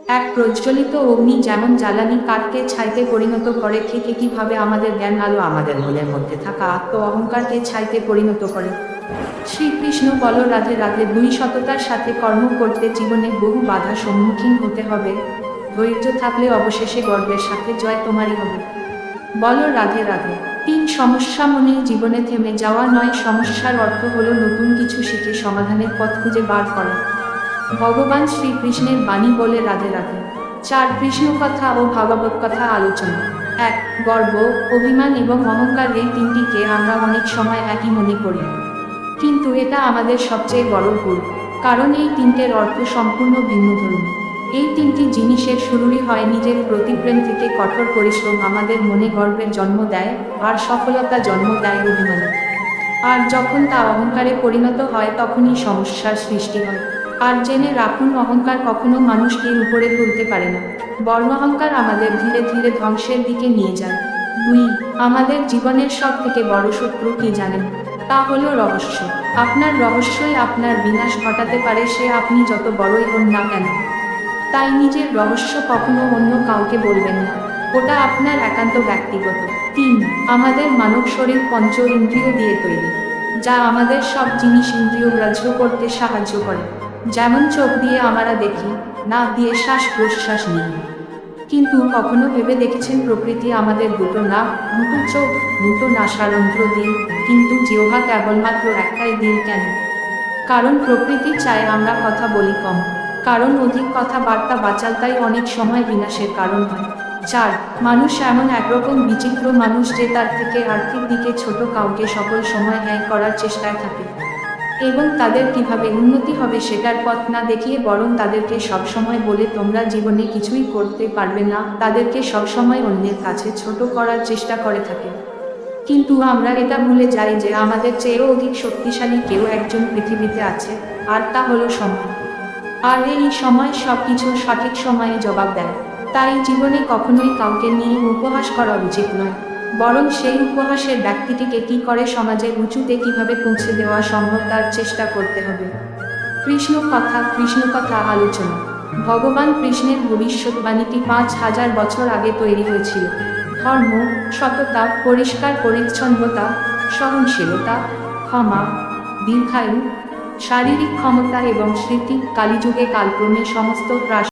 এক প্রজ্বলিত অগ্নি যেমন জ্বালানি কাঠকে ছাইতে পরিণত করে, ঠিক একইভাবে আমাদের জ্ঞান আলো আমাদের মনের মধ্যে থাকা আত্ম অহংকারকে ছাইতে পরিণত করে। শ্রীকৃষ্ণ বল, রাধে রাধে। দুই সততার সাথে কর্ম করতে জীবনে বহু বাধা সম্মুখীন হতে হবে। ধৈর্য থাকলে অবশেষে গর্বের সাথে জয় তোমারই হবে। বল, রাধে রাধে। তিন, সমস্যা মনেই জীবনে থেমে যাওয়া নয়। সমস্যার অর্থ হলো নতুন কিছু শিখে সমাধানের পথ খুঁজে বার করা। ভগবান শ্রীকৃষ্ণের বাণী। বলে, রাধে রাধে। চার, কৃষ্ণ কথা ও ভাগবত কথা আলোচনা। এক, গর্ব, অভিমান এবং অহংকার। এই তিনটিকে আমরা অনেক সময় একই মনে করি, কিন্তু এটা আমাদের সবচেয়ে বড় ভুল, কারণ এই তিনটের অর্থ সম্পূর্ণ ভিন্নধর্মী। এই তিনটি জিনিসের শুরুই হয় নিজের প্রতিপ্রেম থেকে। কঠোর পরিশ্রম আমাদের মনে গর্বের জন্ম দেয়, আর সফলতা জন্ম দেয় অভিমানে। আর যখন তা অহংকারে পরিণত হয় তখনই সমস্যার সৃষ্টি হয়। আর জেনে রাখুন, অহংকার কখনো মানুষকে উপরে তুলতে পারে না, বরং অহংকার আমাদের ধীরে ধীরে ধ্বংসের দিকে নিয়ে যায়। দুই, আমাদের জীবনের সব থেকে বড় শত্রু কি জানেন? তা হলো রহস্য। আপনার রহস্যই আপনার বিনাশ ঘটাতে পারে, সে আপনি যত বড়ই হন না কেন। তাই নিজের রহস্য কখনো অন্য কাউকে বলবেন না, ওটা আপনার একান্ত ব্যক্তিগত। তিন, আমাদের মানব শরীর পঞ্চ ইন্দ্রিয় দিয়ে তৈরি, যা আমাদের সব জিনিস ইন্দ্রিয়গ্রাহ্য করতে সাহায্য করে। যেমন চোখ দিয়ে আমরা দেখি, নাক দিয়ে শ্বাস প্রশ্বাস নিই। কিন্তু কখনো ভেবে দেখেছেন প্রকৃতি আমাদের দুটো নাক, দুটো চোখ, দুটো নাসারন্ধ্র দিল, কিন্তু জিহ্বা কেবলমাত্র একটাই দিল কেন? কারণ প্রকৃতি চায় আমরা কথা বলি কম, কারণ অধিক কথাবার্তা বাচালতাই অনেক সময় বিনাশের কারণ হয়। চার, মানুষ এমন একরকম বিচিত্র মানুষ যে তার থেকে আর্থিক দিকে ছোট কাউকে সকল সময় হ্যাঁ করার চেষ্টায় থাকে, এবং তাদের কিভাবে উন্নতি হবে সেটার পথ না দেখিয়ে বরং তাদেরকে সবসময় বলে তোমরা জীবনে কিছুই করতে পারবে না, তাদেরকে সবসময় অন্যের কাছে ছোট করার চেষ্টা করে থাকে। কিন্তু আমরা এটা ভুলে যাই যে আমাদের চেয়েও অধিক শক্তিশালী কেউ একজন পৃথিবীতে আছে, আর তা হলো সময়। আর এই সময় সব কিছু সঠিক সময়ে জবাব দেয়। তাই জীবনে কখনোই কাউকে নিয়ে উপহাস করা উচিত নয়, বরং সেই উপহাসের ব্যক্তিটিকে কি করে সমাজের উঁচুতে কিভাবে পৌঁছে দেওয়া সম্ভব তার চেষ্টা করতে হবে। কৃষ্ণ কথা আলোচনা। ভগবান কৃষ্ণের ভবিষ্যৎবাণীটি 5000 বছর আগে তৈরি হয়েছিল। ধর্ম, সততা, পরিষ্কার পরিচ্ছন্নতা, সহনশীলতা, ক্ষমা, দীর্ঘায়ু, শারীরিক ক্ষমতা এবং স্মৃতি, কালীযুগে কালক্রমে সমস্ত হ্রাস